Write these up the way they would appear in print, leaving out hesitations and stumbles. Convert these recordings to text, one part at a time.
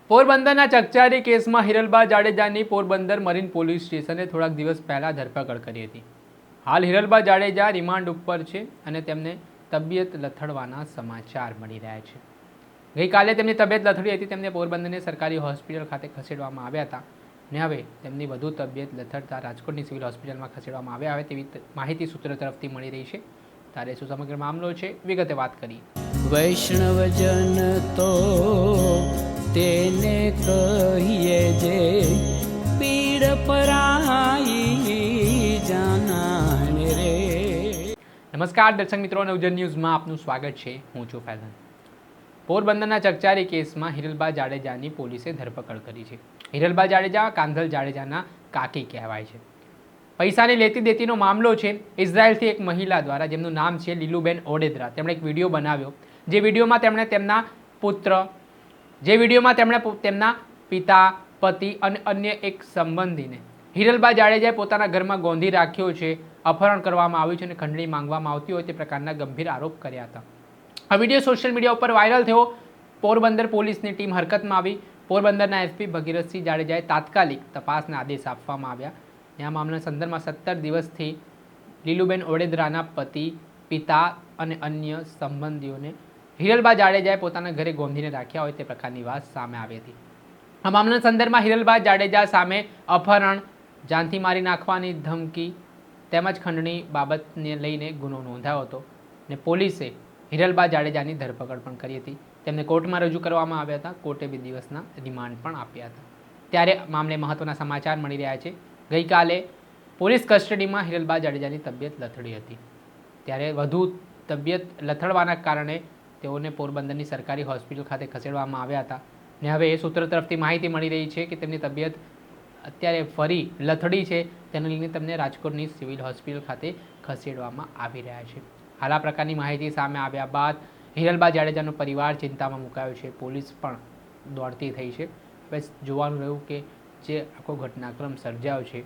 પોરબંદરના ચકચારી કેસમાં હિરલબા જાડેજાની પોરબંદર મરીન પોલીસ સ્ટેશને થોડાક દિવસ પહેલા ધરપકડ કરી હતી। હાલ હિરલબા જાડેજા રિમાન્ડ ઉપર છે અને તેમને તબિયત લથડવાના સમાચાર મળી રહ્યા છે। ગઈકાલે તેમની તબિયત લથડી હતી, તેમને પોરબંદરની સરકારી હોસ્પિટલ ખાતે ખસેડવામાં આવ્યા હતા અને હવે તેમની વધુ તબિયત લથડતા રાજકોટની સિવિલ હોસ્પિટલમાં ખસેડવામાં આવ્યા હોય તેવી માહિતી સૂત્રો તરફથી મળી રહી છે। ત્યારે શું સમગ્ર મામલો છે, વિગતે વાત કરી। વૈષ્ણવજન તો તેને કહીએ જે પીડ પરાઈ જાનાને રે। નમસ્કાર દર્શક મિત્રો, નવજન ન્યૂઝમાં આપનું સ્વાગત છે। હું છું ફૈઝન। પોરબંદરના ચકચારી કેસમાં હિરલબા જાડેજાની પોલીસે ધરપકડ કરી છે। હિરલબા જાડેજા કાંધલ જાડેજાના કાકી કહેવાય છે। પૈસાની લેતી દેતીનો મામલો છે। ઇઝરાયલથી એક મહિલા દ્વારા, જેમનું નામ છે લીલુબેન ઓડેદરા, તેમણે એક વિડીયો બનાવ્યો, જે વિડીયોમાં તેમણે તેમના પિતા, પતિ અને અન્ય એક સંબંધીને હિરલબા જાડેજાએ પોતાના ઘરમાં ગોંધી રાખ્યો છે, અપહરણ કરવામાં આવ્યું છે અને ખંડણી માંગવામાં આવતી હોય તે પ્રકારના ગંભીર આરોપ કર્યા હતા। આ વિડીયો સોશિયલ મીડિયા ઉપર વાયરલ થયો। પોરબંદર પોલીસની ટીમ હરકતમાં આવી। પોરબંદરના એસપી ભગીરથસિંહ જાડેજાએ તાત્કાલિક તપાસના આદેશ આપવામાં આવ્યા। આ મામલાના સંદર્ભમાં 17 દિવસથી લીલુબેન ઓડેદરાના પતિ, પિતા અને અન્ય સંબંધીઓને હિરલબા જાડેજાએ પોતાના ઘરે ગોંધીને રાખ્યા હોય તે પ્રકારની વાત સામે આવી હતી। આ મામલાના સંદર્ભમાં હિરલબા જાડેજા સામે અપહરણ, જાનથી મારી નાખવાની ધમકી તેમજ ખંડણી બાબતને લઈને ગુનો નોંધાયો હતો અને પોલીસે હિરલબા જાડેજાની ધરપકડ પણ કરી હતી। તેમને કોર્ટમાં રજૂ કરવામાં આવ્યા હતા। કોર્ટે 2 દિવસના રિમાન્ડ પણ આપ્યા હતા। ત્યારે મામલે મહત્વના સમાચાર મળી રહ્યા છે। ગઈકાલે પોલીસ કસ્ટડીમાં હિરલબા જાડેજાની તબિયત લથડી હતી। ત્યારે વધુ તબિયત લથડવાના કારણે તેઓને પોરબંદરની સરકારી હોસ્પિટલ ખાતે ખસેડવામાં આવ્યા હતા અને હવે એ સૂત્ર તરફથી માહિતી મળી રહી છે કે તેમની તબિયત અત્યારે ફરી લથડી છે, તેને લઈને તેમને રાજકોટની સિવિલ હોસ્પિટલ ખાતે ખસેડવામાં આવી રહ્યા છે। હાલ આ પ્રકારની માહિતી સામે આવ્યા બાદ હિરલબા જાડેજાનો પરિવાર ચિંતામાં મુકાયો છે, પોલીસ પણ દોડતી થઈ છે। હવે જોવાનું રહ્યું કે જે આખો ઘટનાક્રમ સર્જાયો છે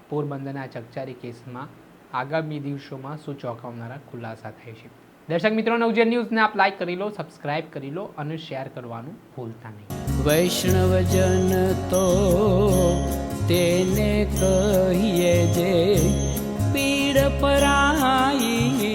પોરબંદરના ચકચારી કેસમાં આગામી દિવસોમાં શું ચોંકાવનારા ખુલાસા થાય છે। દર્શક મિત્રો, નવજન ન્યૂઝને આપ લાઈક કરી લો, સબસ્ક્રાઇબ કરી લો અને શેર કરવાનું ભૂલતા નહીં। વૈષ્ણવજન તો તેને કહીએ જે પીડ પરાઈ